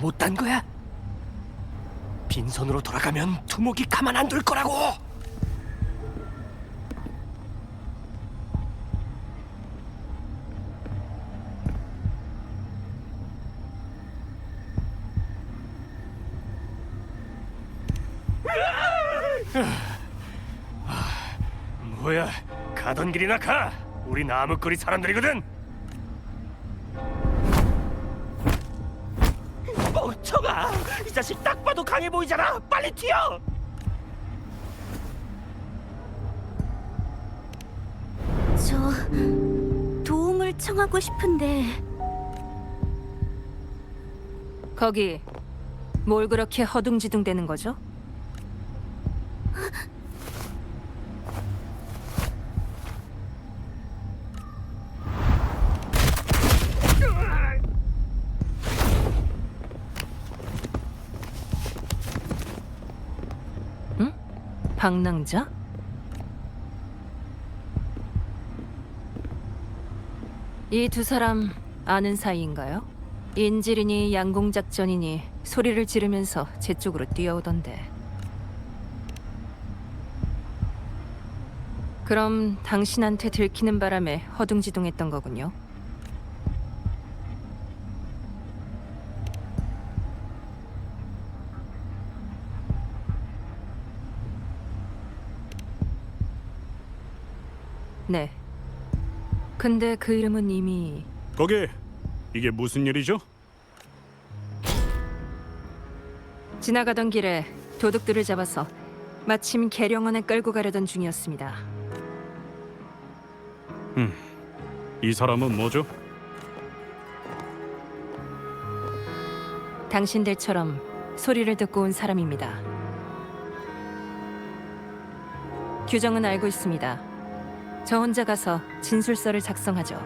못 단 거야? 빈손으로 돌아가면 두목이 가만 안 둘 거라고. 뭐야, 가던 길이나 가. 우리 나무거리 사람들이거든. 멍청아, 이 자식 딱 봐도 강해 보이잖아. 빨리 튀어. 저 도움을 청하고 싶은데. 거기 뭘 그렇게 허둥지둥대는 거죠? 응? 방랑자? 이 두 사람 아는 사이인가요? 인질이니 양궁작전이니 소리를 지르면서 제 쪽으로 뛰어오던데. 그럼 당신한테 들키는 바람에 허둥지둥했던 거군요. 네. 근데 그 이름은 이미... 거기, 이게 무슨 일이죠? 지나가던 길에 도둑들을 잡아서 마침 계령원에 끌고 가려던 중이었습니다. 이 사람은 뭐죠? 당신들처럼 소리를 듣고 온 사람입니다. 규정은 알고 있습니다. 저 혼자 가서 진술서를 작성하죠.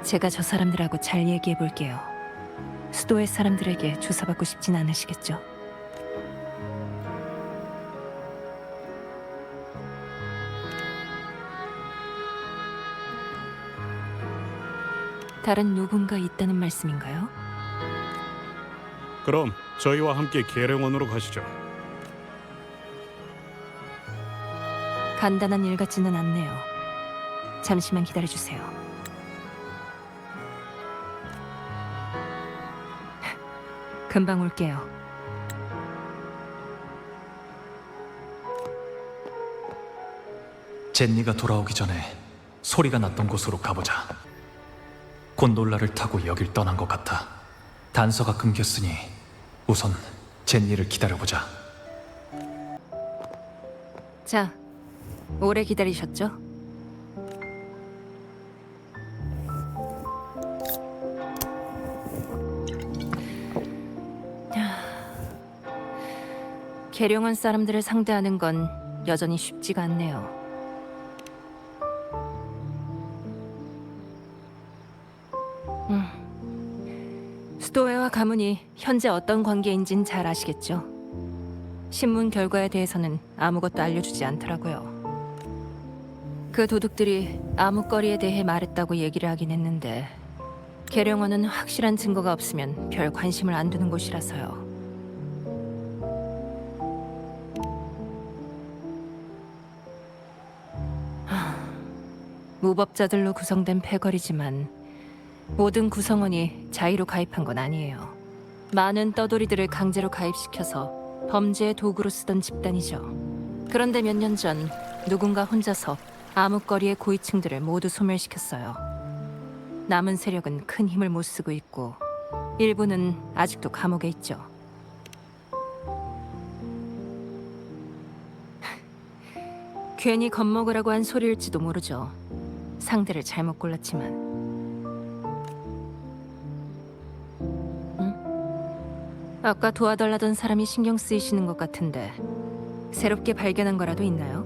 제가 저 사람들하고 잘 얘기해 볼게요. 수도의 사람들에게 조사받고 싶진 않으시겠죠? 다른 누군가 있다는 말씀인가요? 그럼 저희와 함께 계령원으로 가시죠. 간단한 일 같지는 않네요. 잠시만 기다려주세요. 금방 올게요. 젠니가 돌아오기 전에 소리가 났던 곳으로 가보자. 곤돌라를 타고 여길 떠난 것 같아. 단서가 끊겼으니 우선 젠니를 기다려보자. 자, 오래 기다리셨죠? 계룡원 사람들을 상대하는 건 여전히 쉽지가 않네요. 수도회와 가문이 현재 어떤 관계인진 잘 아시겠죠? 신문 결과에 대해서는 아무것도 알려주지 않더라고요. 그 도둑들이 암흑거리에 대해 말했다고 얘기를 하긴 했는데 계룡원은 확실한 증거가 없으면 별 관심을 안 두는 곳이라서요. 무법자들로 구성된 패거리지만 모든 구성원이 자의로 가입한 건 아니에요. 많은 떠돌이들을 강제로 가입시켜서 범죄의 도구로 쓰던 집단이죠. 그런데 몇 년 전 누군가 혼자서 암흑거리의 고위층들을 모두 소멸시켰어요. 남은 세력은 큰 힘을 못 쓰고 있고 일부는 아직도 감옥에 있죠. 괜히 겁먹으라고 한 소리일지도 모르죠. 상대를 잘못 골랐지만. 아까 도와달라던 사람이 신경 쓰이시는 것 같은데 새롭게 발견한 거라도 있나요?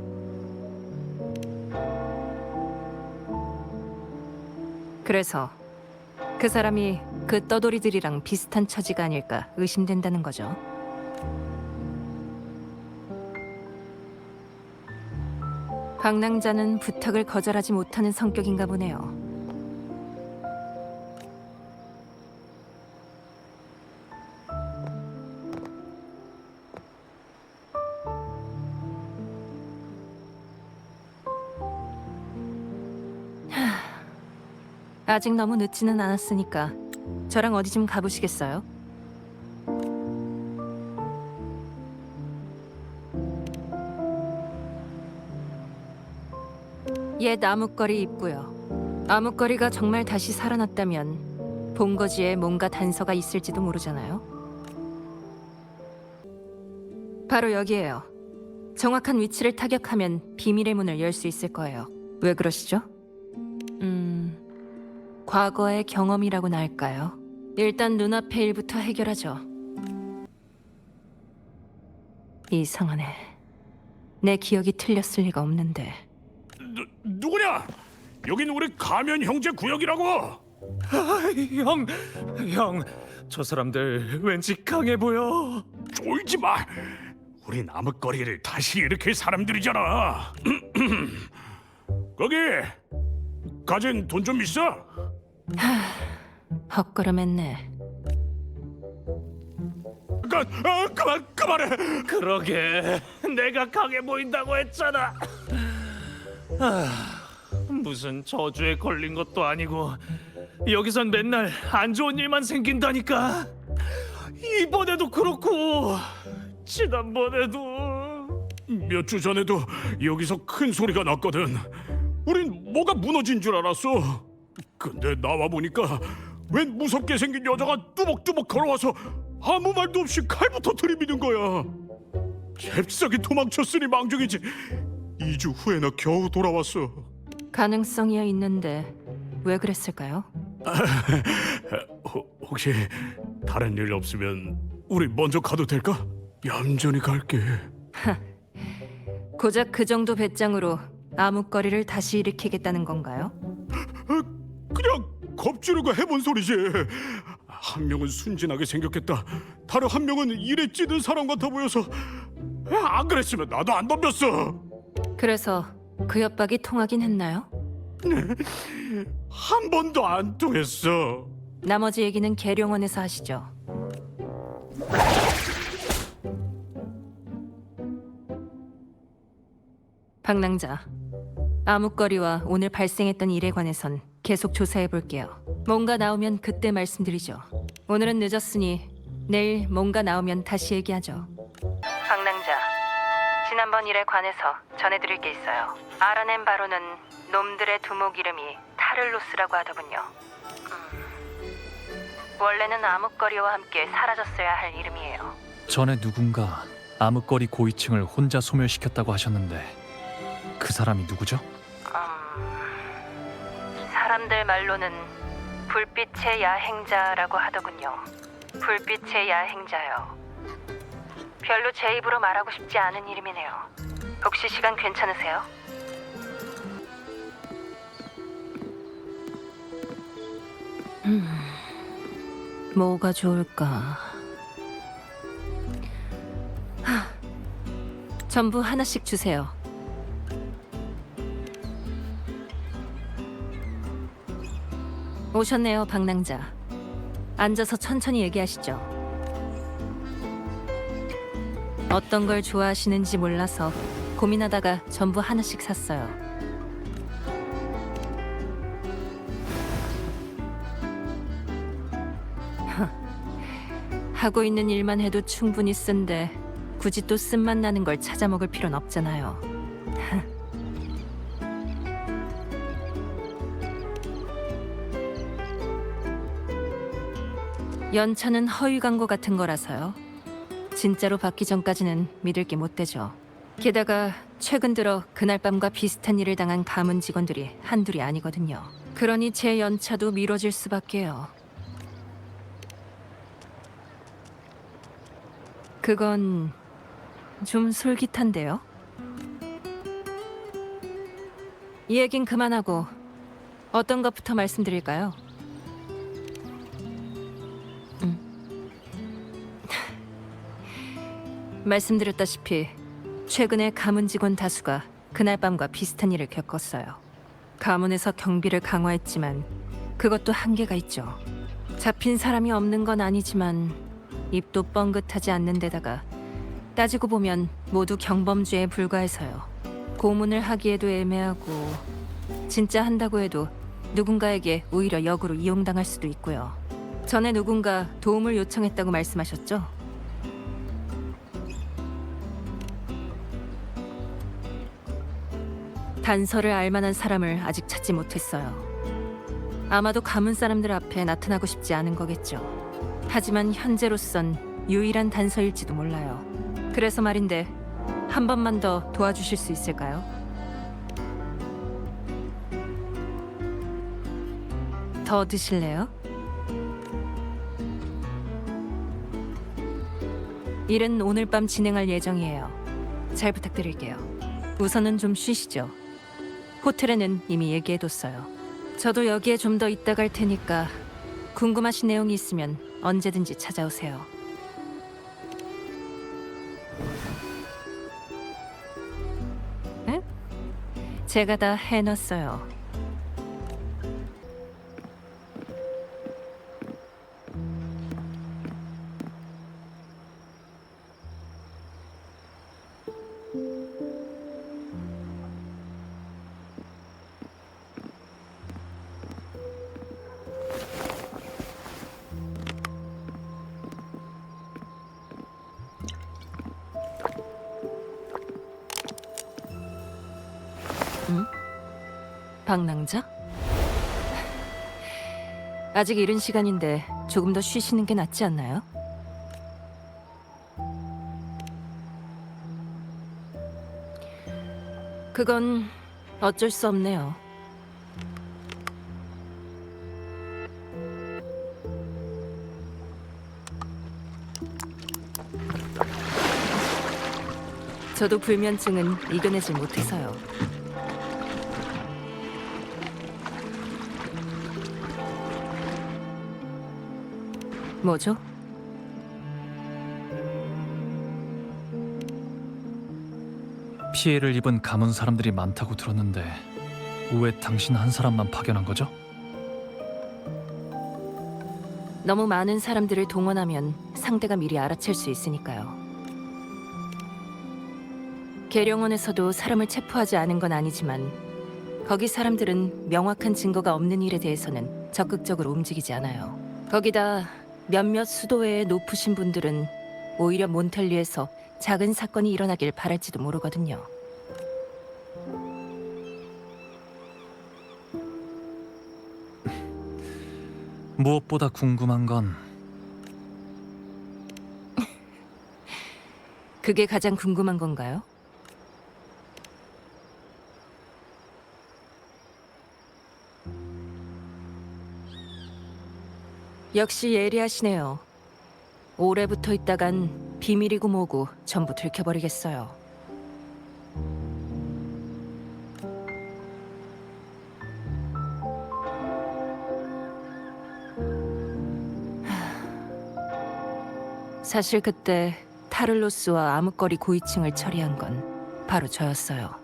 그래서 그 사람이 그 떠돌이들이랑 비슷한 처지가 아닐까 의심된다는 거죠. 방랑자는 부탁을 거절하지 못하는 성격인가 보네요. 아직 너무 늦지는 않았으니까 저랑 어디 좀 가보시겠어요? 옛 암흑거리 입구요. 암흑거리가 정말 다시 살아났다면 본거지에 뭔가 단서가 있을지도 모르잖아요. 바로 여기에요. 정확한 위치를 타격하면 비밀의 문을 열 수 있을 거예요. 왜 그러시죠? 과거의 경험이라고나 할까요? 일단 눈앞의 일부터 해결하죠. 이상하네. 내 기억이 틀렸을 리가 없는데. 누구냐? 여긴 우리 가면 형제 구역이라고. 형, 저 사람들 왠지 강해 보여. 쫄지 마. 우린 암흑거리를 다시 일으킬 사람들이잖아. 거기 가진 돈 좀 있어? 헛걸음했네. 그만해. 그러게 내가 강해 보인다고 했잖아. 무슨 저주에 걸린 것도 아니고 여기선 맨날 안 좋은 일만 생긴다니까. 이번에도 그렇고 지난번에도. 몇 주 전에도 여기서 큰 소리가 났거든. 우린 뭐가 무너진 줄 알았어. 근데 나와 보니까 웬 무섭게 생긴 여자가 뚜벅뚜벅 걸어와서 아무 말도 없이 칼부터 들이미는 거야. 잽싸게 도망쳤으니 망정이지. 2주 후에 나 겨우 돌아왔어. 가능성이야 있는데 왜 그랬을까요? 혹시 다른 일 없으면 우리 먼저 가도 될까? 얌전히 갈게. 고작 그 정도 배짱으로 암흑거리를 다시 일으키겠다는 건가요? 그냥 겁주르고 해본 소리지. 한 명은 순진하게 생겼겠다. 다른 한 명은 일에 찌든 사람 같아 보여서 안 그랬으면 나도 안 덤볐어. 그래서 그 협박이 통하긴 했나요? 한 번도 안 통했어. 나머지 얘기는 계룡원에서 하시죠. 방랑자, 암흑거리와 오늘 발생했던 일에 관해선 계속 조사해 볼게요. 뭔가 나오면 그때 말씀드리죠. 오늘은 늦었으니 내일 뭔가 나오면 다시 얘기하죠. 방랑자, 지난번 일에 관해서 전해드릴 게 있어요. 알아낸 바로는 놈들의 두목 이름이 타를로스라고 하더군요. 원래는 암흑거리와 함께 사라졌어야 할 이름이에요. 전에 누군가 암흑거리 고위층을 혼자 소멸시켰다고 하셨는데 그 사람이 누구죠? 사람들 말로는 불빛의 야행자라고 하더군요. 불빛의 야행자요. 별로 제 입으로 말하고 싶지 않은 이름이네요. 혹시 시간 괜찮으세요? 뭐가 좋을까? 전부 하나씩 주세요. 오셨네요, 방랑자. 앉아서 천천히 얘기하시죠. 어떤 걸 좋아하시는지 몰라서 고민하다가 전부 하나씩 샀어요. 하고 있는 일만 해도 충분히 쓴데 굳이 또 쓴맛 나는 걸 찾아 먹을 필요는 없잖아요. 연차는 허위 광고 같은 거라서요. 진짜로 받기 전까지는 믿을 게 못 되죠. 게다가 최근 들어 그날 밤과 비슷한 일을 당한 가문 직원들이 한둘이 아니거든요. 그러니 제 연차도 미뤄질 수밖에요. 그건 좀 솔깃한데요. 이 얘긴 그만하고 어떤 것부터 말씀드릴까요? 말씀드렸다시피 최근에 가문 직원 다수가 그날 밤과 비슷한 일을 겪었어요. 가문에서 경비를 강화했지만 그것도 한계가 있죠. 잡힌 사람이 없는 건 아니지만 입도 뻥긋하지 않는 데다가 따지고 보면 모두 경범죄에 불과해서요. 고문을 하기에도 애매하고 진짜 한다고 해도 누군가에게 오히려 역으로 이용당할 수도 있고요. 전에 누군가 도움을 요청했다고 말씀하셨죠? 단서를 알 만한 사람을 아직 찾지 못했어요. 아마도 가문 사람들 앞에 나타나고 싶지 않은 거겠죠. 하지만 현재로선 유일한 단서일지도 몰라요. 그래서 말인데 한 번만 더 도와주실 수 있을까요? 더 드실래요? 일은 오늘 밤 진행할 예정이에요. 잘 부탁드릴게요. 우선은 좀 쉬시죠. 호텔에는 이미 얘기해뒀어요. 저도 여기에 좀 더 있다 갈 테니까 궁금하신 내용이 있으면 언제든지 찾아오세요. 에? 제가 다 해놨어요. 방랑자? 아직 이른 시간인데 조금 더 쉬시는 게 낫지 않나요? 그건 어쩔 수 없네요. 저도 불면증은 이겨내질 못해서요. 뭐죠? 피해를 입은 가문 사람들이 많다고 들었는데 왜 당신 한 사람만 파견한 거죠? 너무 많은 사람들을 동원하면 상대가 미리 알아챌 수 있으니까요. 계룡원에서도 사람을 체포하지 않은 건 아니지만 거기 사람들은 명확한 증거가 없는 일에 대해서는 적극적으로 움직이지 않아요. 거기다 몇몇 수도회의 높으신 분들은 오히려 몬텔리에서 작은 사건이 일어나길 바랄지도 모르거든요. 무엇보다 궁금한 건 그게 가장 궁금한 건가요? 역시 예리하시네요. 오래 붙어 있다간 비밀이고 뭐고 전부 들켜버리겠어요. 사실 그때 타를로스와 암흑거리 고위층을 처리한 건 바로 저였어요.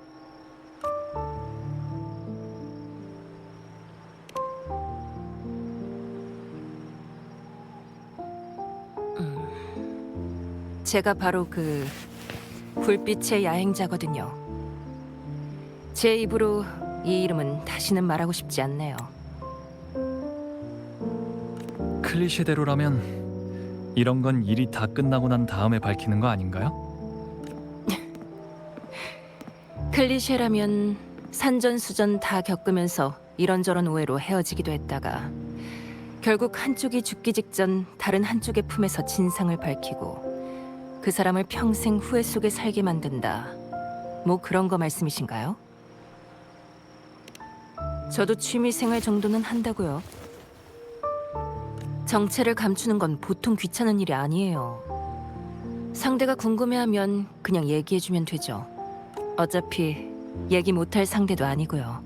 제가 바로 그 불빛의 야행자거든요. 제 입으로 이 이름은 다시는 말하고 싶지 않네요. 클리셰대로라면 이런 건 일이 다 끝나고 난 다음에 밝히는 거 아닌가요? 클리셰라면 산전수전 다 겪으면서 이런저런 오해로 헤어지기도 했다가 결국 한쪽이 죽기 직전 다른 한쪽의 품에서 진상을 밝히고 그 사람을 평생 후회 속에 살게 만든다. 뭐 그런 거 말씀이신가요? 저도 취미생활 정도는 한다고요. 정체를 감추는 건 보통 귀찮은 일이 아니에요. 상대가 궁금해하면 그냥 얘기해주면 되죠. 어차피 얘기 못할 상대도 아니고요.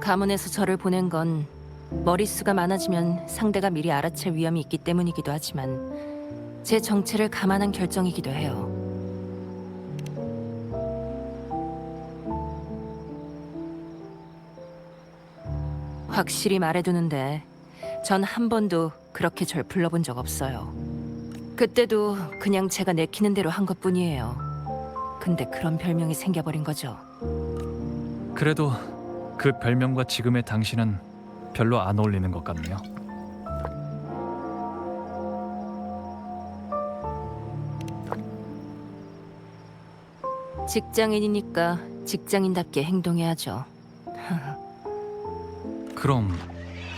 가문에서 저를 보낸 건 머릿수가 많아지면 상대가 미리 알아챌 위험이 있기 때문이기도 하지만 제 정체를 감안한 결정이기도 해요. 확실히 말해두는데 전 한 번도 그렇게 절 불러본 적 없어요. 그때도 그냥 제가 내키는 대로 한 것뿐이에요. 근데 그런 별명이 생겨버린 거죠. 그래도 그 별명과 지금의 당신은 별로 안 어울리는 것 같네요. 직장인이니까 직장인답게 행동해야죠. 그럼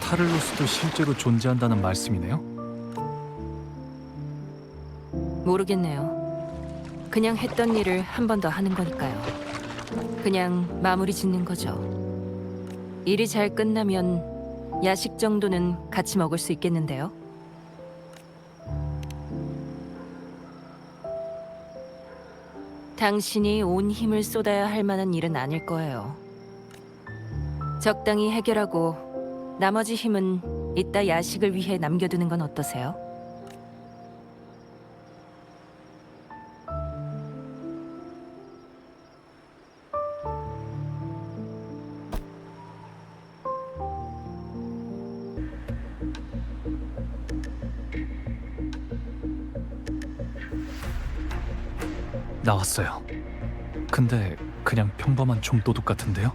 타를로스도 실제로 존재한다는 말씀이네요? 모르겠네요. 그냥 했던 일을 한 번 더 하는 거니까요. 그냥 마무리 짓는 거죠. 일이 잘 끝나면 야식 정도는 같이 먹을 수 있겠는데요. 당신이 온 힘을 쏟아야 할 만한 일은 아닐 거예요. 적당히 해결하고 나머지 힘은 이따 야식을 위해 남겨두는 건 어떠세요? 나왔어요. 근데 그냥 평범한 좀도둑 같은데요?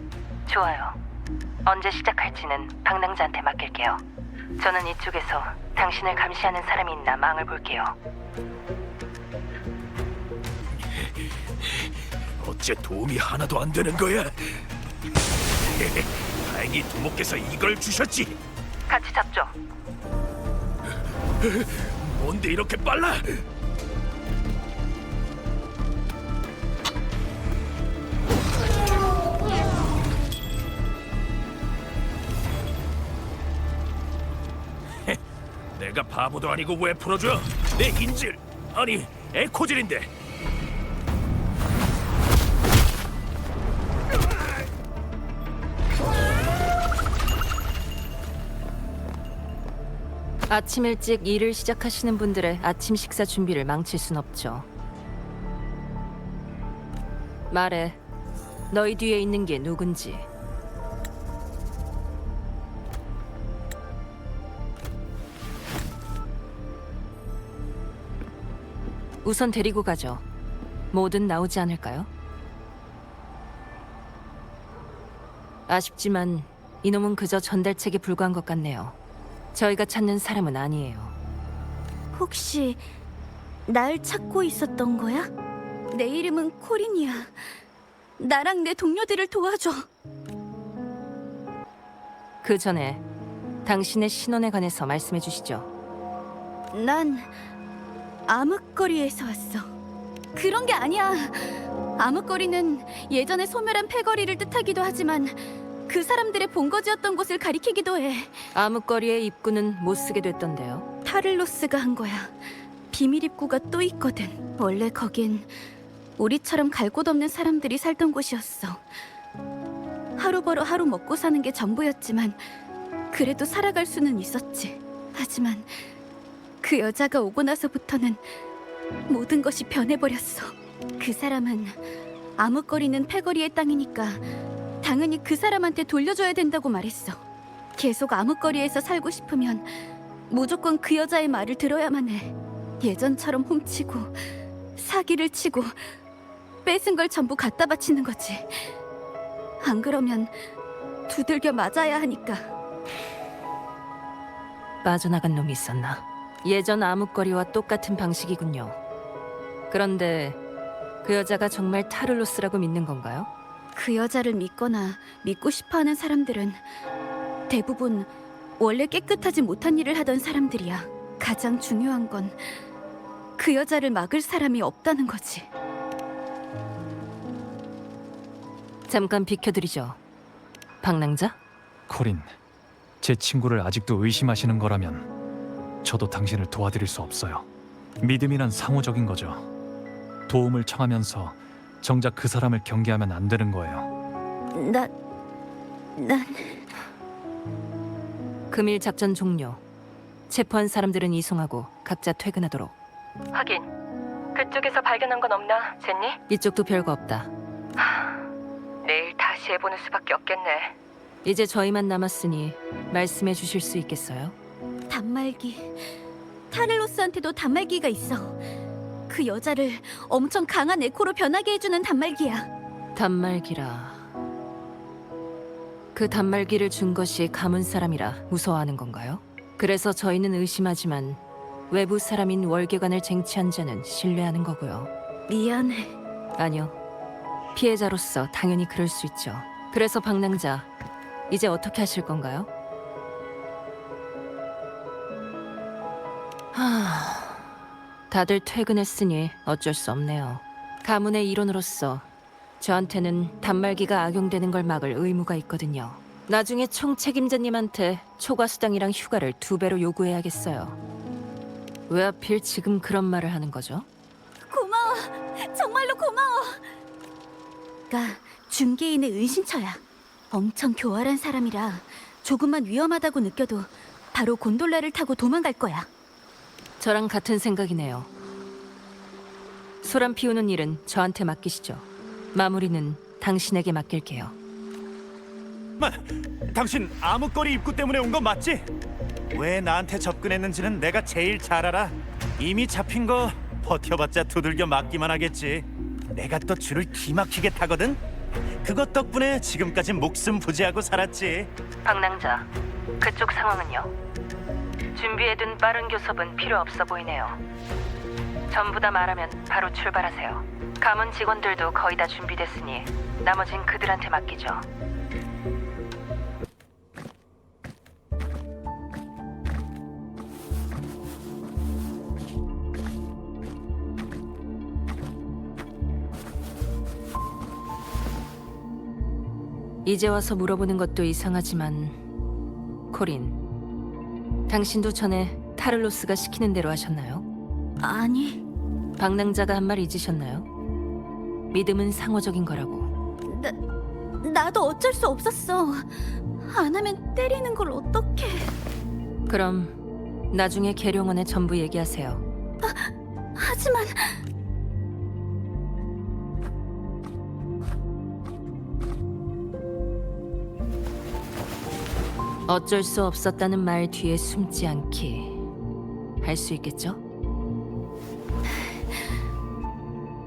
좋아요. 언제 시작할지는 방랑자한테 맡길게요. 저는 이쪽에서 당신을 감시하는 사람이 있나 망을 볼게요. 어째 도움이 하나도 안 되는 거야? 다행히 두목께서 이걸 주셨지. 같이 잡죠. 뭔데 이렇게 빨라? 내가 바보도 아니고 왜 풀어줘? 내 인질 아니 에코질인데. 아침 일찍 일을 시작하시는 분들의 아침 식사 준비를 망칠 순 없죠. 말해. 너희 뒤에 있는 게 누군지. 우선 데리고 가죠. 뭐든 나오지 않을까요? 아쉽지만 이놈은 그저 전달책에 불과한 것 같네요. 저희가 찾는 사람은 아니에요. 혹시 날 찾고 있었던 거야? 내 이름은 코린이야. 나랑 내 동료들을 도와줘. 그 전에 당신의 신원에 관해서 말씀해 주시죠. 난 암흑거리에서 왔어. 그런 게 아니야. 암흑거리는 예전에 소멸한 패거리를 뜻하기도 하지만 그 사람들의 본거지였던 곳을 가리키기도 해. 암흑거리의 입구는 못 쓰게 됐던데요. 타를로스가 한 거야. 비밀 입구가 또 있거든. 원래 거긴 우리처럼 갈 곳 없는 사람들이 살던 곳이었어. 하루 벌어 하루 먹고 사는 게 전부였지만 그래도 살아갈 수는 있었지. 하지만 그 여자가 오고 나서부터는 모든 것이 변해버렸어. 그 사람은 암흑거리는 패거리의 땅이니까 당연히 그 사람한테 돌려줘야 된다고 말했어. 계속 암흑거리에서 살고 싶으면 무조건 그 여자의 말을 들어야만 해. 예전처럼 훔치고 사기를 치고 뺏은 걸 전부 갖다 바치는 거지. 안 그러면 두들겨 맞아야 하니까. 빠져나간 놈이 있었나? 예전 암흑거리와 똑같은 방식이군요. 그런데 그 여자가 정말 타를로스라고 믿는 건가요? 그 여자를 믿거나 믿고 싶어하는 사람들은 대부분 원래 깨끗하지 못한 일을 하던 사람들이야. 가장 중요한 건 그 여자를 막을 사람이 없다는 거지. 잠깐 비켜드리죠. 방랑자? 코린, 제 친구를 아직도 의심하시는 거라면 저도 당신을 도와드릴 수 없어요. 믿음이란 상호적인 거죠. 도움을 청하면서 정작 그 사람을 경계하면 안 되는 거예요. 난 금일 작전 종료. 체포한 사람들은 이송하고 각자 퇴근하도록. 하긴 그쪽에서 발견한 건 없나, 제니? 이쪽도 별거 없다. 내일 다시 해보는 수밖에 없겠네. 이제 저희만 남았으니 말씀해 주실 수 있겠어요? 단말기. 타를로스한테도 단말기가 있어. 그 여자를 엄청 강한 에코로 변하게 해주는 단말기야. 단말기라. 그 단말기를 준 것이 가문 사람이라 무서워하는 건가요? 그래서 저희는 의심하지만 외부 사람인 월계관을 쟁취한 자는 신뢰하는 거고요. 미안해. 아니요. 피해자로서 당연히 그럴 수 있죠. 그래서 방랑자, 이제 어떻게 하실 건가요? 다들 퇴근했으니 어쩔 수 없네요. 가문의 일원으로서 저한테는 단말기가 악용되는 걸 막을 의무가 있거든요. 나중에 총책임자님한테 초과 수당이랑 휴가를 2배로 요구해야겠어요. 왜 하필 지금 그런 말을 하는 거죠? 고마워. 정말로 고마워. 가 중개인의 은신처야. 엄청 교활한 사람이라 조금만 위험하다고 느껴도 바로 곤돌라를 타고 도망갈 거야. 저랑 같은 생각이네요. 소란 피우는 일은 저한테 맡기시죠. 마무리는 당신에게 맡길게요. 당신 암흑거리 입구 때문에 온 거 맞지? 왜 나한테 접근했는지는 내가 제일 잘 알아. 이미 잡힌 거 버텨봤자 두들겨 맞기만 하겠지. 내가 또 줄을 기막히게 타거든. 그것 덕분에 지금까지 목숨 부지하고 살았지. 방랑자, 그쪽 상황은요? 준비해둔 빠른 교섭은 필요 없어 보이네요. 전부 다 말하면 바로 출발하세요. 가문 직원들도 거의 다 준비됐으니 나머진 그들한테 맡기죠. 이제 와서 물어보는 것도 이상하지만 코린, 당신도 전에 타를로스가 시키는 대로 하셨나요? 아니, 방랑자가 한 말 잊으셨나요? 믿음은 상호적인 거라고. 나도 어쩔 수 없었어. 안 하면 때리는 걸 어떡해. 그럼 나중에 계룡원에 전부 얘기하세요. 하지만 어쩔 수 없었다는 말 뒤에 숨지 않기 할 수 있겠죠?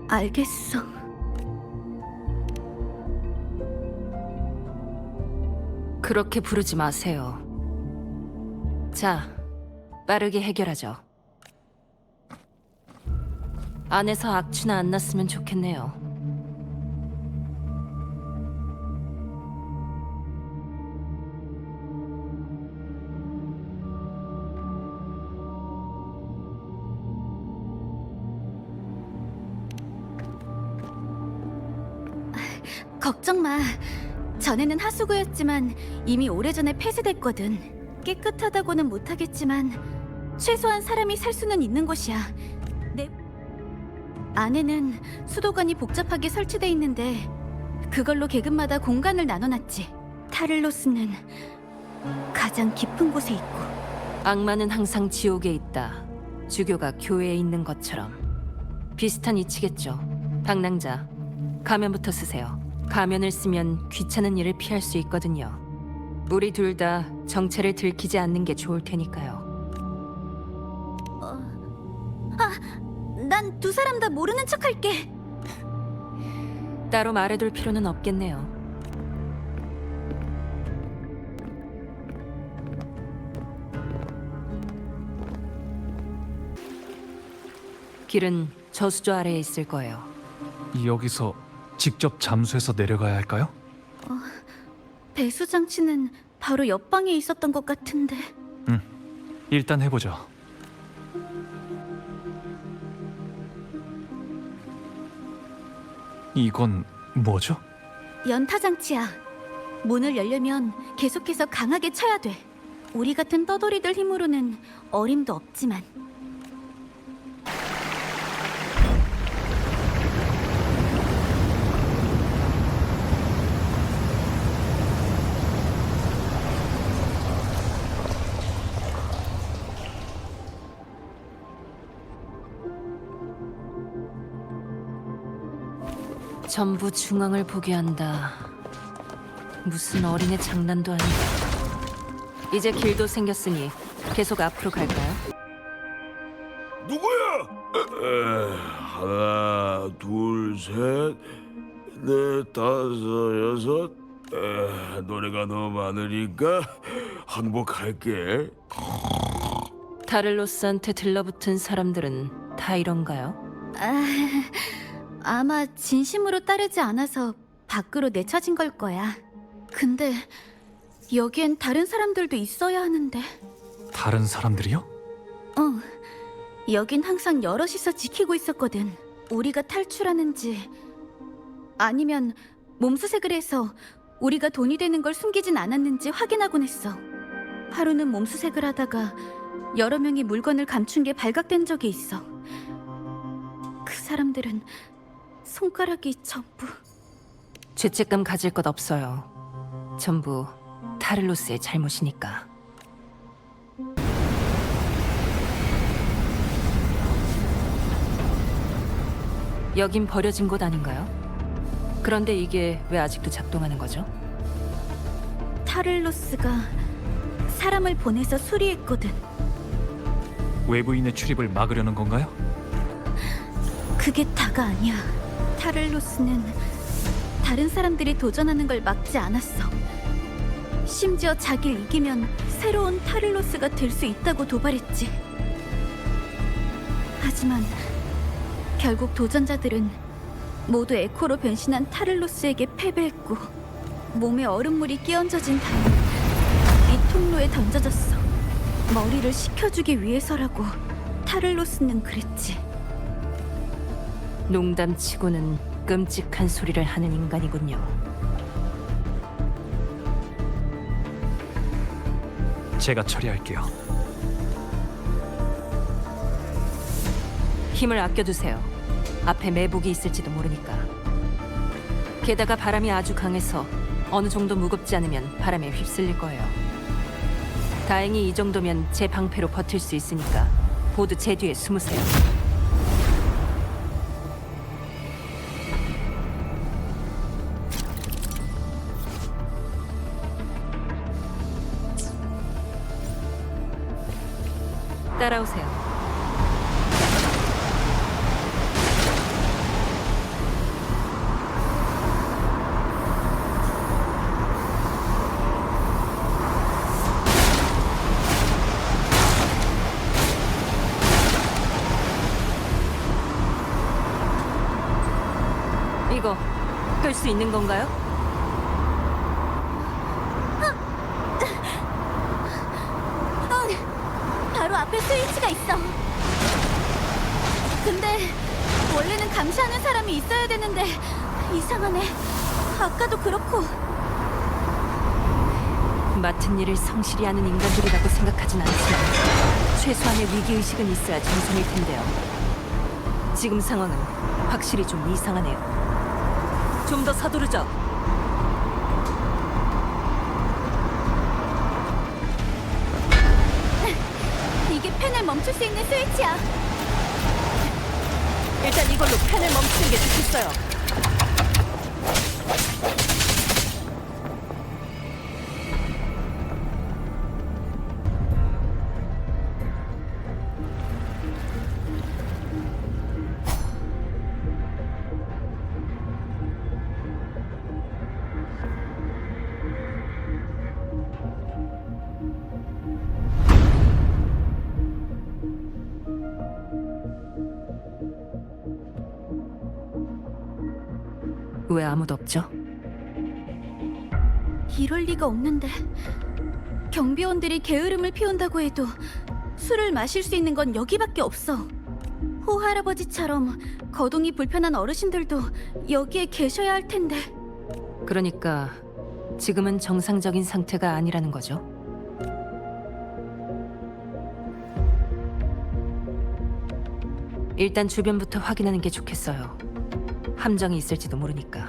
알겠어. 그렇게 부르지 마세요. 자, 빠르게 해결하죠. 안에서 악취나 안 났으면 좋겠네요. 걱정 마. 전에는 하수구였지만 이미 오래전에 폐쇄됐거든. 깨끗하다고는 못하겠지만 최소한 사람이 살 수는 있는 곳이야. 내 안에는 수도관이 복잡하게 설치돼 있는데 그걸로 계급마다 공간을 나눠놨지. 타를로스는 가장 깊은 곳에 있고. 악마는 항상 지옥에 있다. 주교가 교회에 있는 것처럼. 비슷한 이치겠죠. 방랑자, 가면부터 쓰세요. 가면을 쓰면 귀찮은 일을 피할 수 있거든요. 우리 둘 다 정체를 들키지 않는 게 좋을 테니까요. 난 두 사람 다 모르는 척할게. 따로 말해둘 필요는 없겠네요. 길은 저수조 아래에 있을 거예요. 여기서 직접 잠수해서 내려가야 할까요? 배수 장치는 바로 옆방에 있었던 것 같은데. 일단 해보죠. 이건 뭐죠? 연타 장치야. 문을 열려면 계속해서 강하게 쳐야 돼. 우리 같은 떠돌이들 힘으로는 어림도 없지만. 전부 중앙을 보게 한다. 무슨 어린애 장난도 아니고. 이제 길도 생겼으니 계속 앞으로 갈까요? 누구야? 하나, 둘, 셋, 넷, 다섯, 여섯. 노래가 너무 많으니까 항복할게. 다를로스한테 들러붙은 사람들은 다 이런가요? 아마 진심으로 따르지 않아서 밖으로 내쳐진 걸 거야. 근데 여기엔 다른 사람들도 있어야 하는데. 다른 사람들이요? 여긴 항상 여럿이서 지키고 있었거든. 우리가 탈출하는지 아니면 몸수색을 해서 우리가 돈이 되는 걸 숨기진 않았는지 확인하곤 했어. 하루는 몸수색을 하다가 여러 명이 물건을 감춘 게 발각된 적이 있어. 그 사람들은 손가락이 전부... 죄책감 가질 것 없어요. 전부 다를로스의 잘못이니까. 여긴 버려진 곳 아닌가요? 그런데 이게 왜 아직도 작동하는 거죠? 타를로스가 사람을 보내서 수리했거든. 외부인의 출입을 막으려는 건가요? 그게 다가 아니야. 타를로스는 다른 사람들이 도전하는 걸 막지 않았어. 심지어 자기를 이기면 새로운 타를로스가 될 수 있다고 도발했지. 하지만 결국 도전자들은 모두 에코로 변신한 타를로스에게 패배했고 몸에 얼음물이 끼얹어진 다음 이 통로에 던져졌어. 머리를 식혀주기 위해서라고 타를로스는 그랬지. 농담치고는 끔찍한 소리를 하는 인간이군요. 제가 처리할게요. 힘을 아껴두세요. 앞에 매복이 있을지도 모르니까. 게다가 바람이 아주 강해서 어느 정도 무겁지 않으면 바람에 휩쓸릴 거예요. 다행히 이 정도면 제 방패로 버틸 수 있으니까 모두 제 뒤에 숨으세요. 따라오세요. 이거 끌 수 있는 건가요? 바로 앞에 스위치가 있어. 근데 원래는 감시하는 사람이 있어야 되는데 이상하네. 아까도 그렇고. 맡은 일을 성실히 하는 인간들이라고 생각하진 않지만 최소한의 위기의식은 있어야 정상일 텐데요. 지금 상황은 확실히 좀 이상하네요. 좀 더 서두르죠. 이게 펜을 멈출 수 있는 스위치야. 일단 이걸로 펜을 멈추는 게 좋겠어요. 왜 아무도 없죠? 이럴 리가 없는데. 경비원들이 게으름을 피운다고 해도 술을 마실 수 있는 건 여기밖에 없어. 호할아버지처럼 거동이 불편한 어르신들도 여기에 계셔야 할 텐데. 그러니까 지금은 정상적인 상태가 아니라는 거죠. 일단 주변부터 확인하는 게 좋겠어요. 함정이 있을지도 모르니까.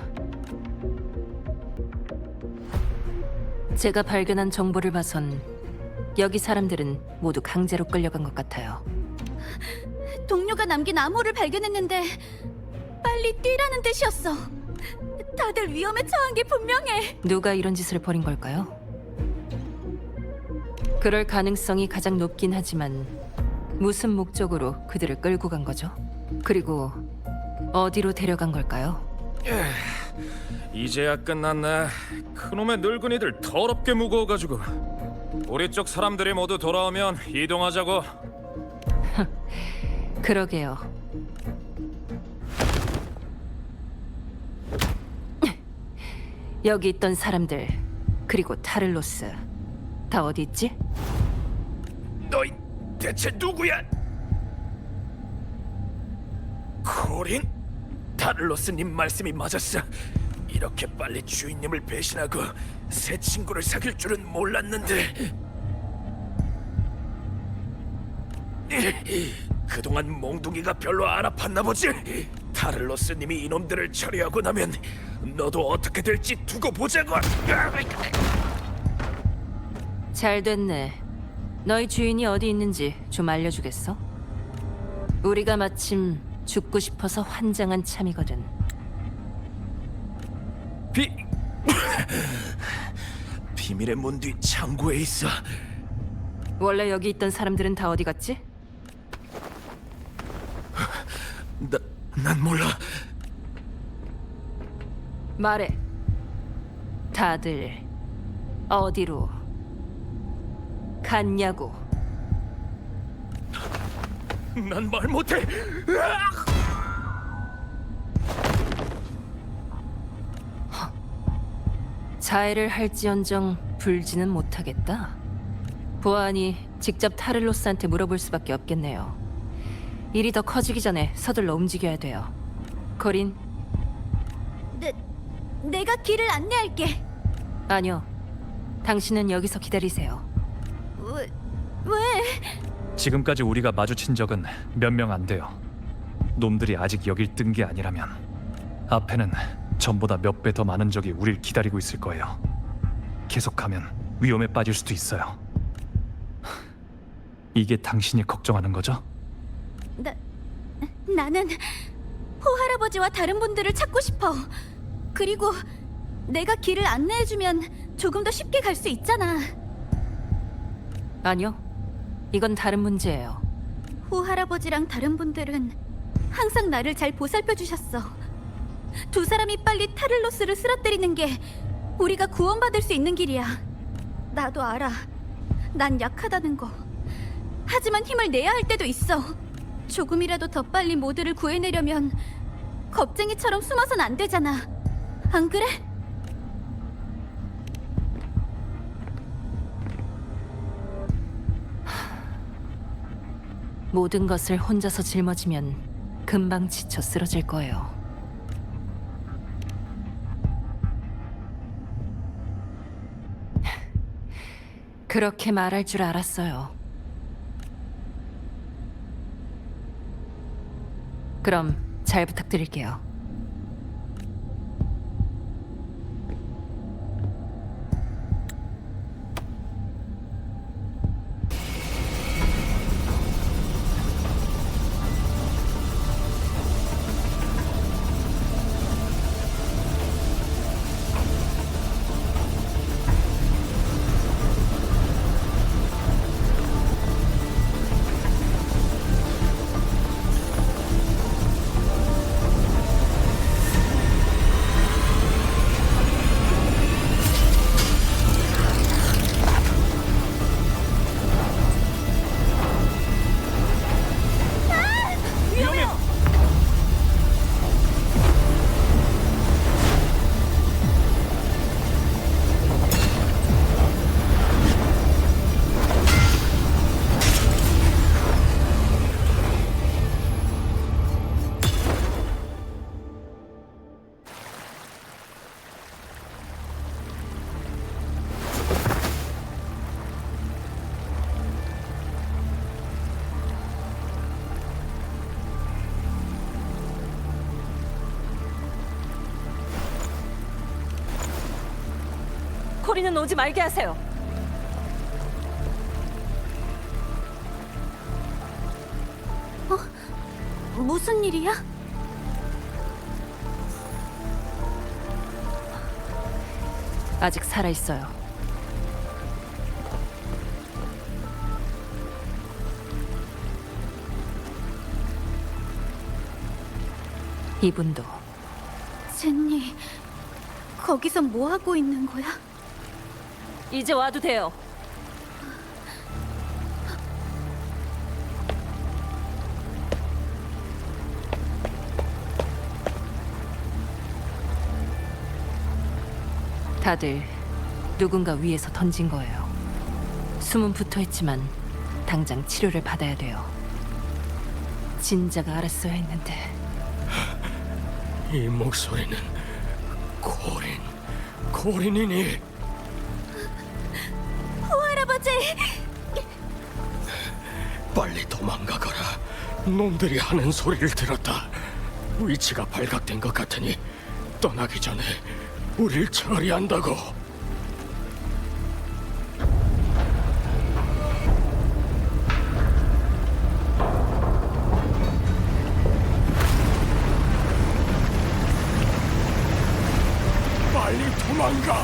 제가 발견한 정보를 봐선 여기 사람들은 모두 강제로 끌려간 것 같아요. 동료가 남긴 암호를 발견했는데 빨리 뛰라는 뜻이었어. 다들 위험에 처한 게 분명해. 누가 이런 짓을 벌인 걸까요? 그럴 가능성이 가장 높긴 하지만 무슨 목적으로 그들을 끌고 간 거죠? 그리고 어디로 데려간 걸까요? 이제야 끝났네. 그놈의 늙은이들 더럽게 무거워가지고. 우리 쪽 사람들이 모두 돌아오면 이동하자고. 그러게요. 여기 있던 사람들 그리고 타를로스 다 어디 있지? 너희 대체 누구야? 코린? 타를로스님 말씀이 맞았어. 이렇게 빨리 주인님을 배신하고 새 친구를 사귈 줄은 몰랐는데. 그동안 몽둥이가 별로 안 아팠나 보지? 타를로스님이 이놈들을 처리하고 나면 너도 어떻게 될지 두고 보자고. 잘 됐네. 너희 주인이 어디 있는지 좀 알려주겠어? 우리가 마침 죽고 싶어서 환장한 참이거든. 비밀의 문 뒤 창고에 있어. 원래 여기 있던 사람들은 다 어디 갔지? 난 몰라. 말해. 다들 어디로 갔냐고. 난 말 못해. 자해를 할지언정 불지는 못하겠다. 보아하니 직접 타를로스한테 물어볼 수밖에 없겠네요. 일이 더 커지기 전에 서둘러 움직여야 돼요. 코린? 내가 길을 안내할게. 아니요. 당신은 여기서 기다리세요. 왜? 지금까지 우리가 마주친 적은 몇 명 안 돼요. 놈들이 아직 여길 뜬 게 아니라면 앞에는 전보다 몇 배 더 많은 적이 우릴 기다리고 있을 거예요. 계속하면 위험에 빠질 수도 있어요. 이게 당신이 걱정하는 거죠? 나는 호할아버지와 다른 분들을 찾고 싶어. 그리고 내가 길을 안내해주면 조금 더 쉽게 갈 수 있잖아. 아니요. 이건 다른 문제예요. 호할아버지랑 다른 분들은 항상 나를 잘 보살펴 주셨어. 두 사람이 빨리 타를로스를 쓰러뜨리는 게 우리가 구원받을 수 있는 길이야. 나도 알아. 난 약하다는 거. 하지만 힘을 내야 할 때도 있어. 조금이라도 더 빨리 모두를 구해내려면 겁쟁이처럼 숨어선 안 되잖아. 안 그래? 모든 것을 혼자서 짊어지면 금방 지쳐 쓰러질 거예요. 그렇게 말할 줄 알았어요. 그럼 잘 부탁드릴게요. 코리는 오지 말게 하세요. 무슨 일이야? 아직 살아 있어요. 이분도 제니, 거기서 뭐 하고 있는 거야? 이제 와도 돼요. 다들 누군가 위에서 던진 거예요. 숨은 붙어 있지만 당장 치료를 받아야 돼요. 진자가 알았어야 했는데. 이 목소리는 코린이니? 할아버지! 빨리 도망가거라. 놈들이 하는 소리를 들었다. 위치가 발각된 것 같으니 떠나기 전에 우릴 처리한다고. 빨리 도망가.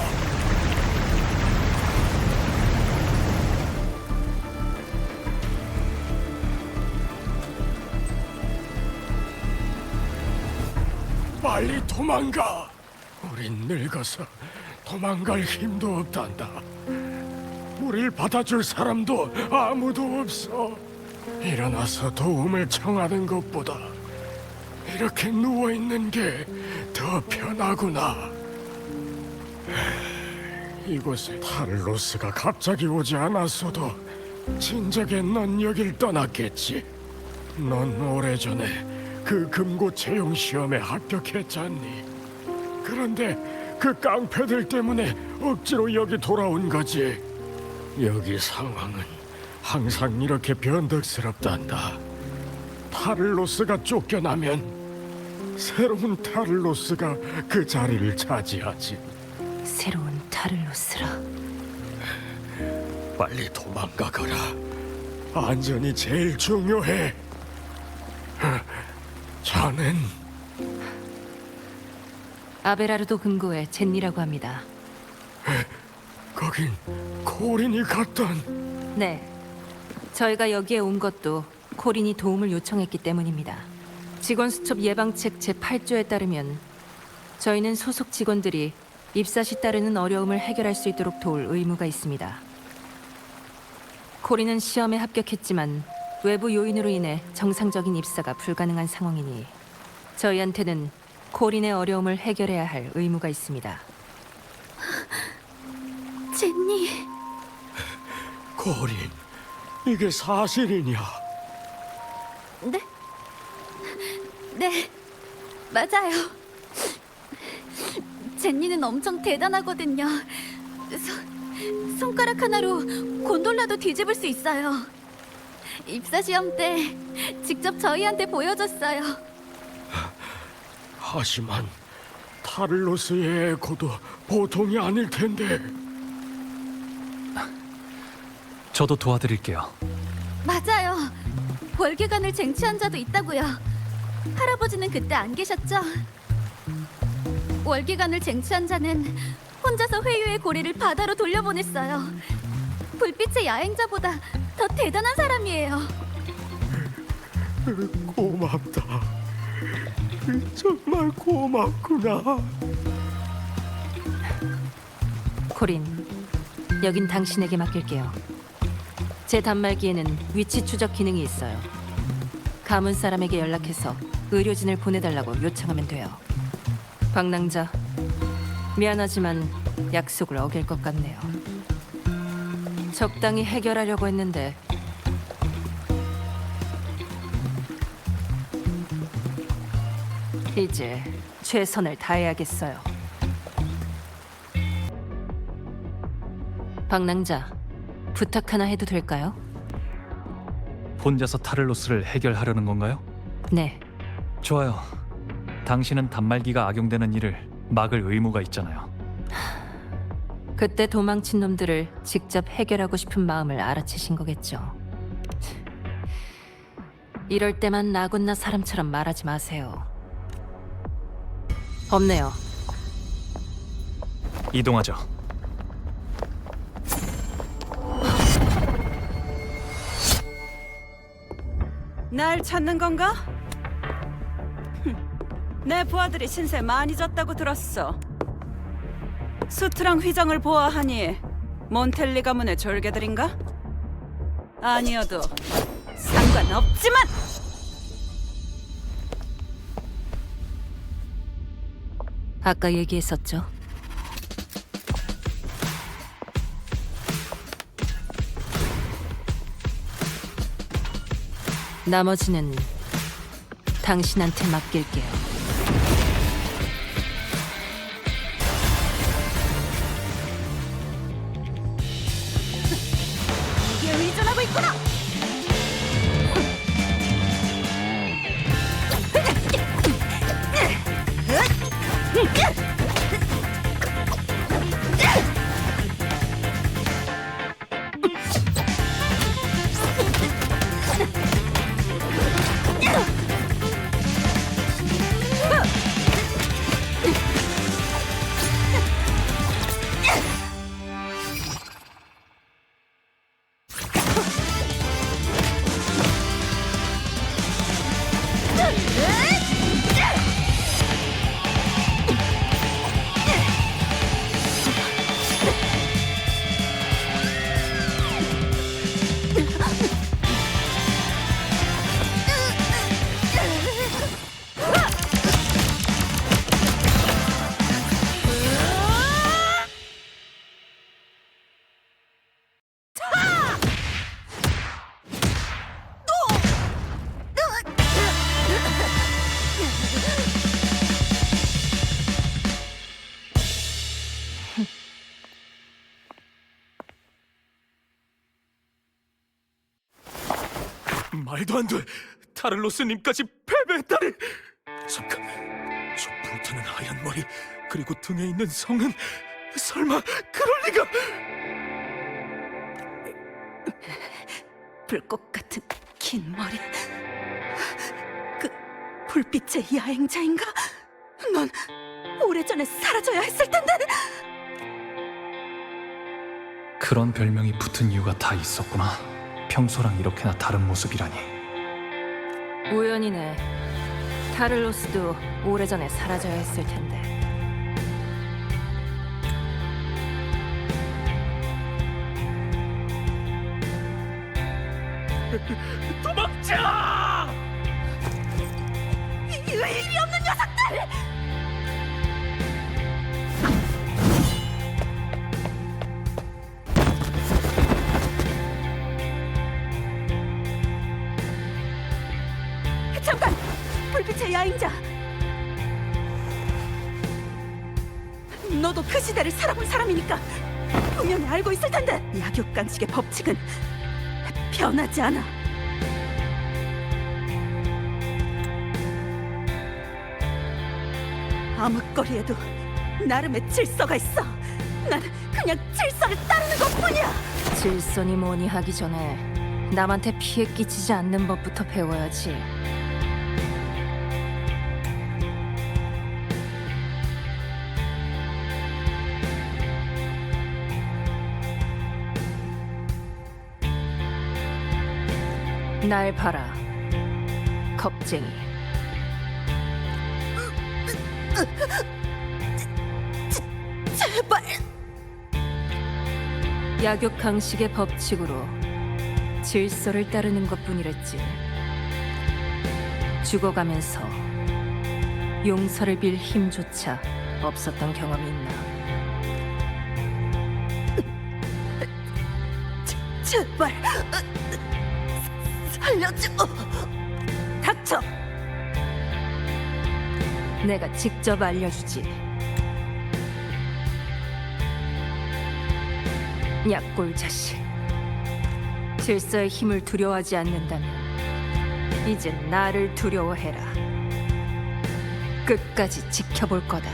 빨리 도망가. 우린 늙어서 도망갈 힘도 없단다. 우릴 받아줄 사람도 아무도 없어. 일어나서 도움을 청하는 것보다 이렇게 누워있는 게 더 편하구나. 이곳에 타를로스가 갑자기 오지 않았어도 진작에 넌 여길 떠났겠지. 넌 오래전에 그 금고 채용 시험에 합격했잖니. 그런데 그 깡패들 때문에 억지로 여기 돌아온 거지. 여기 상황은 항상 이렇게 변덕스럽단다. 타를로스가 쫓겨나면 새로운 타를로스가 그 자리를 차지하지. 새로운 타를로스라. 빨리 도망가거라. 안전이 제일 중요해. 자넨 아베라르도 금고의 젠니라고 합니다. 거긴 코린이 갔던. 네, 저희가 여기에 온 것도 코린이 도움을 요청했기 때문입니다. 직원 수첩 예방책 제8조에 따르면 저희는 소속 직원들이 입사 시 따르는 어려움을 해결할 수 있도록 도울 의무가 있습니다. 코린은 시험에 합격했지만 외부 요인으로 인해 정상적인 입사가 불가능한 상황이니 저희한테는 코린의 어려움을 해결해야 할 의무가 있습니다. 제니, 코린, 이게 사실이냐? 네? 네, 맞아요. 제니는 엄청 대단하거든요. 손가락 하나로 곤돌라도 뒤집을 수 있어요. 입사 시험 때 직접 저희한테 보여줬어요. 하지만 타를로스의 에코도 보통이 아닐 텐데. 저도 도와드릴게요. 맞아요. 월계관을 쟁취한 자도 있다고요. 할아버지는 그때 안 계셨죠? 월계관을 쟁취한 자는 혼자서 회유의 고리를 바다로 돌려보냈어요. 불빛의 야행자보다 더 대단한 사람이에요. 고맙다. 정말 고맙구나. 코린, 여긴 당신에게 맡길게요. 제 단말기에는 위치 추적 기능이 있어요. 가문 사람에게 연락해서 의료진을 보내달라고 요청하면 돼요. 방랑자, 미안하지만 약속을 어길 것 같네요. 적당히 해결하려고 했는데 이제 최선을 다해야겠어요. 방랑자, 부탁 하나 해도 될까요? 혼자서 타를로스를 해결하려는 건가요? 네, 좋아요. 당신은 단말기가 악용되는 일을 막을 의무가 있잖아요. 그때 도망친 놈들을 직접 해결하고 싶은 마음을 알아채신 거겠죠. 이럴 때만 나곤나 사람처럼 말하지 마세요. 없네요. 이동하죠. 날 찾는 건가? 내 부하들이 신세 많이 졌다고 들었어. 수트랑 휘장을 보아하니 몬텔리 가문의 졸개들인가? 아니어도 상관없지만! 아까 얘기했었죠. 나머지는 당신한테 맡길게요. 이게 의존하고 있구나! 말도 안 돼. 타를로스님까지 패배했다니. 잠깐, 저 불타는 하얀 머리 그리고 등에 있는 성은 설마 그럴 리가? 불꽃 같은 긴 머리. 그 불빛의 야행자인가? 넌 오래전에 사라져야 했을 텐데. 그런 별명이 붙은 이유가 다 있었구나. 평소랑 이렇게나 다른 모습이라니. 우연이네. 타를로스도 오래전에 사라져야 했을 텐데. 도망쳐! 의리 없는 녀석들! 잠깐! 불빛의 야행자! 너도 그 시대를 살아본 사람이니까 분명히 알고 있을 텐데 약육강식의 법칙은 변하지 않아. 암흑거리에도 나름의 질서가 있어. 난 그냥 질서를 따르는 것뿐이야. 질서니 뭐니 하기 전에 남한테 피해 끼치지 않는 법부터 배워야지. 날 봐라, 겁쟁이. 제발. 약육강식의 법칙으로 질서를 따르는 것뿐이랬지. 죽어가면서 용서를 빌 힘조차 없었던 경험이 있나? 제발 살려줘. 닥쳐. 내가 직접 알려주지. 약골 자식. 질서의 힘을 두려워하지 않는다면 이젠 나를 두려워해라. 끝까지 지켜볼 거다.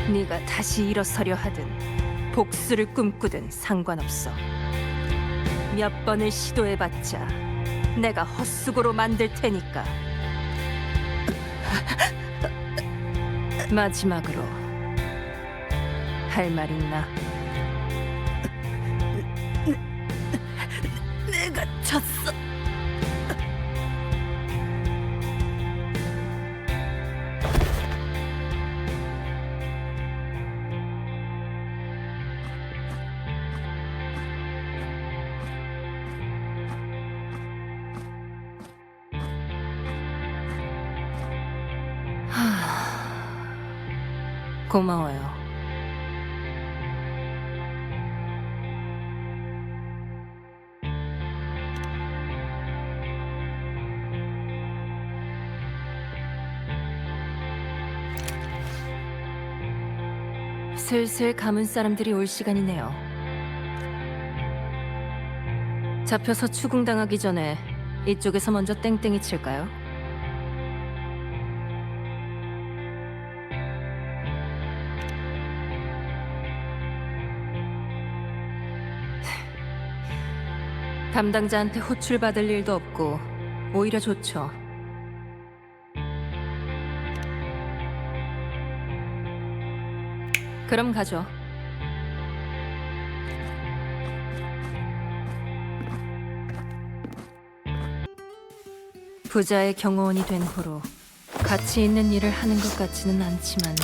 네가 다시 일어서려 하든 복수를 꿈꾸든 상관없어. 몇 번을 시도해봤자 내가 헛수고로 만들 테니까. 마지막으로 할 말 있나? 내가 졌어. 고마워요. 슬슬 가문 사람들이 올 시간이네요. 잡혀서 추궁당하기 전에 이쪽에서 먼저 땡땡이 칠까요? 담당자한테 호출받을 일도 없고 오히려 좋죠. 그럼 가죠. 부자의 경호원이 된 후로 가치 있는 일을 하는 것 같지는 않지만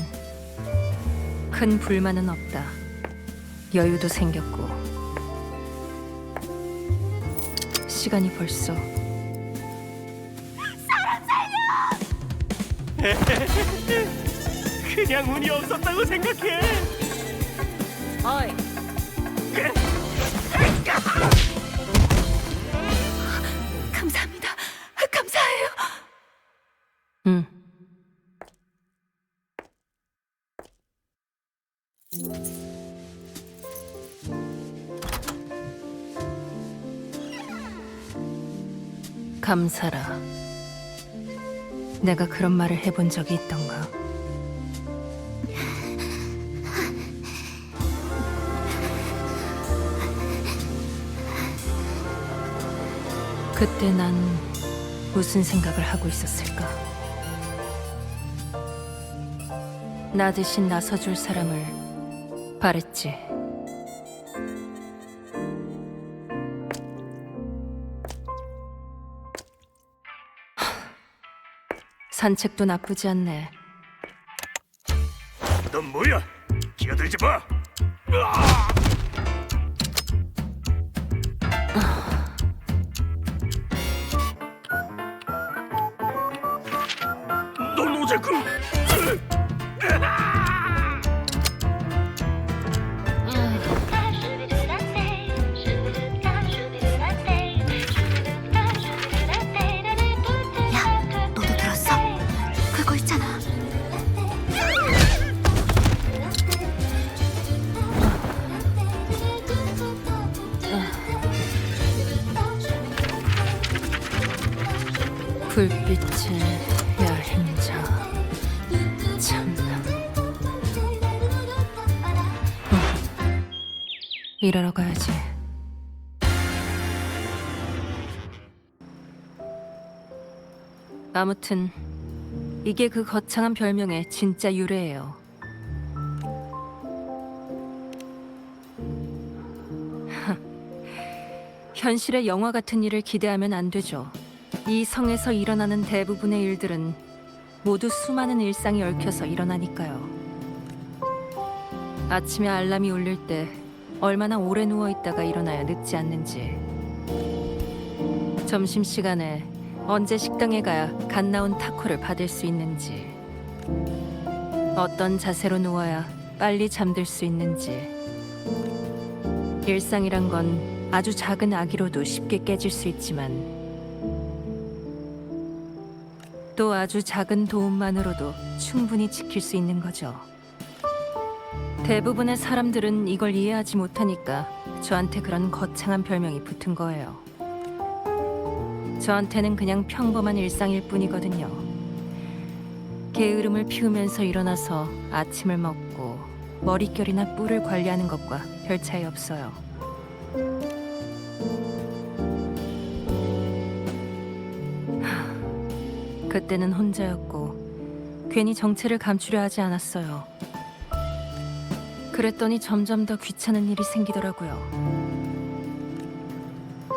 큰 불만은 없다. 여유도 생겼고 시간이 벌써 그냥 운이 없었다고 생각해. 어이. 감사합니다. 감사해요. 응. 감사라. 내가 그런 말을 해본 적이 있던가? 그때 난 무슨 생각을 하고 있었을까? 나 대신 나서줄 사람을 바랬지. 산책도 나쁘지 않네. 넌 뭐야? 끼어들지 마. 넌 어제 그 야, 너도 들었어? 그거 있잖아. 불빛의 야행자. 참나. 일하러 가야지. 아무튼 이게 그 거창한 별명의 진짜 유래예요. 현실의 영화 같은 일을 기대하면 안 되죠. 이 성에서 일어나는 대부분의 일들은 모두 수많은 일상이 얽혀서 일어나니까요. 아침에 알람이 울릴 때 얼마나 오래 누워 있다가 일어나야 늦지 않는지, 점심시간에 언제 식당에 가야 갓 나온 타코를 받을 수 있는지, 어떤 자세로 누워야 빨리 잠들 수 있는지. 일상이란 건 아주 작은 악의로도 쉽게 깨질 수 있지만 또 아주 작은 도움만으로도 충분히 지킬 수 있는 거죠. 대부분의 사람들은 이걸 이해하지 못하니까 저한테 그런 거창한 별명이 붙은 거예요. 저한테는 그냥 평범한 일상일 뿐이거든요. 게으름을 피우면서 일어나서 아침을 먹고 머릿결이나 뿔을 관리하는 것과 별 차이 없어요. 그때는 혼자였고 괜히 정체를 감추려 하지 않았어요. 그랬더니 점점 더 귀찮은 일이 생기더라고요.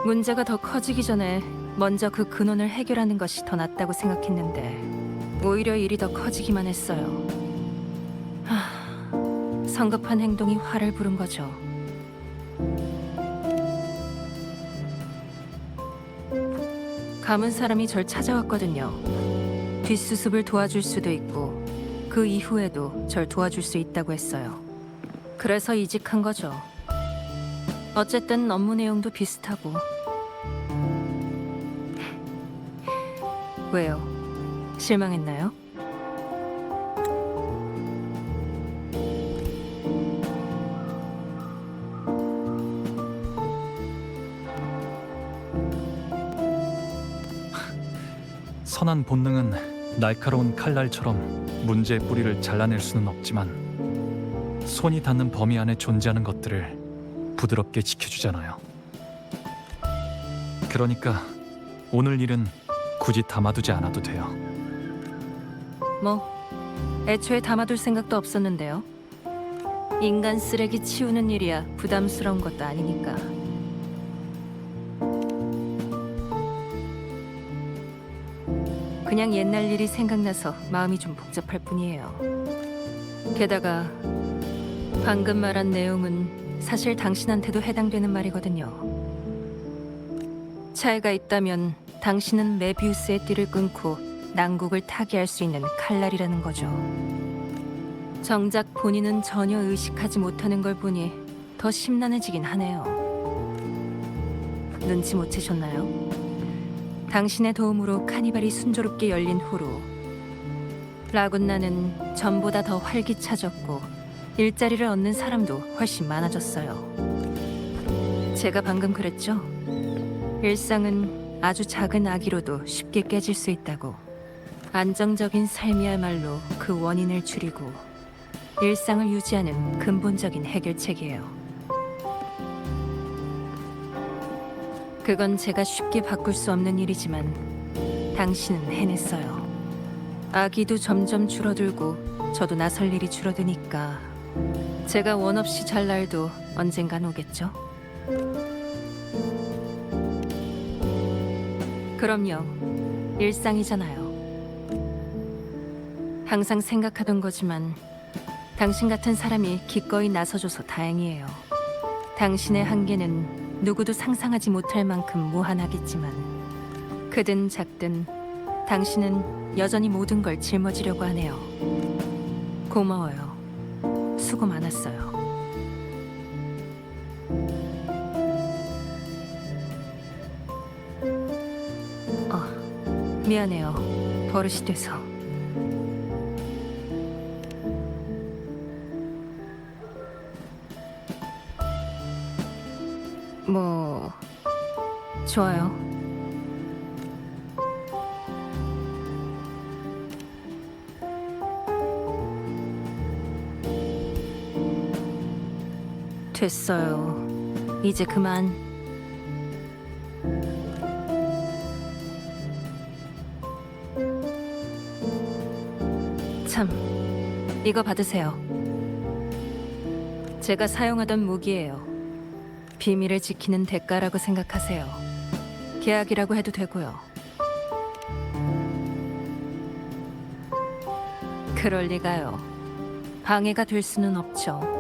문제가 더 커지기 전에 먼저 그 근원을 해결하는 것이 더 낫다고 생각했는데 오히려 일이 더 커지기만 했어요. 성급한 행동이 화를 부른 거죠. 가문 사람이 절 찾아왔거든요. 뒷수습을 도와줄 수도 있고 그 이후에도 절 도와줄 수 있다고 했어요. 그래서 이직한 거죠. 어쨌든 업무 내용도 비슷하고. 왜요? 실망했나요? 선한 본능은 날카로운 칼날처럼 문제의 뿌리를 잘라낼 수는 없지만 손이 닿는 범위 안에 존재하는 것들을 부드럽게 지켜주잖아요. 그러니까 오늘 일은 굳이 담아두지 않아도 돼요. 뭐 애초에 담아둘 생각도 없었는데요. 인간 쓰레기 치우는 일이야 부담스러운 것도 아니니까. 그냥 옛날 일이 생각나서 마음이 좀 복잡할 뿐이에요. 게다가 방금 말한 내용은 사실 당신한테도 해당되는 말이거든요. 차이가 있다면 당신은 메비우스의 띠를 끊고 난국을 타개할 수 있는 칼날이라는 거죠. 정작 본인은 전혀 의식하지 못하는 걸 보니 더 심란해지긴 하네요. 눈치 못 채셨나요? 당신의 도움으로 카니발이 순조롭게 열린 후로 라군나는 전보다 더 활기차졌고 일자리를 얻는 사람도 훨씬 많아졌어요. 제가 방금 그랬죠? 일상은 아주 작은 악의로도 쉽게 깨질 수 있다고. 안정적인 삶이야말로 그 원인을 줄이고 일상을 유지하는 근본적인 해결책이에요. 그건 제가 쉽게 바꿀 수 없는 일이지만 당신은 해냈어요. 악의도 점점 줄어들고 저도 나설 일이 줄어드니까 제가 원 없이 잘 날도 언젠간 오겠죠? 그럼요. 일상이잖아요. 항상 생각하던 거지만 당신 같은 사람이 기꺼이 나서줘서 다행이에요. 당신의 한계는 누구도 상상하지 못할 만큼 무한하겠지만 크든 작든 당신은 여전히 모든 걸 짊어지려고 하네요. 고마워요. 수고 많았어요. 미안해요. 버릇이 돼서. 뭐 좋아요. 됐어요. 이제 그만. 참, 이거 받으세요. 제가 사용하던 무기예요. 비밀을 지키는 대가라고 생각하세요. 계약이라고 해도 되고요. 그럴 리가요. 방해가 될 수는 없죠.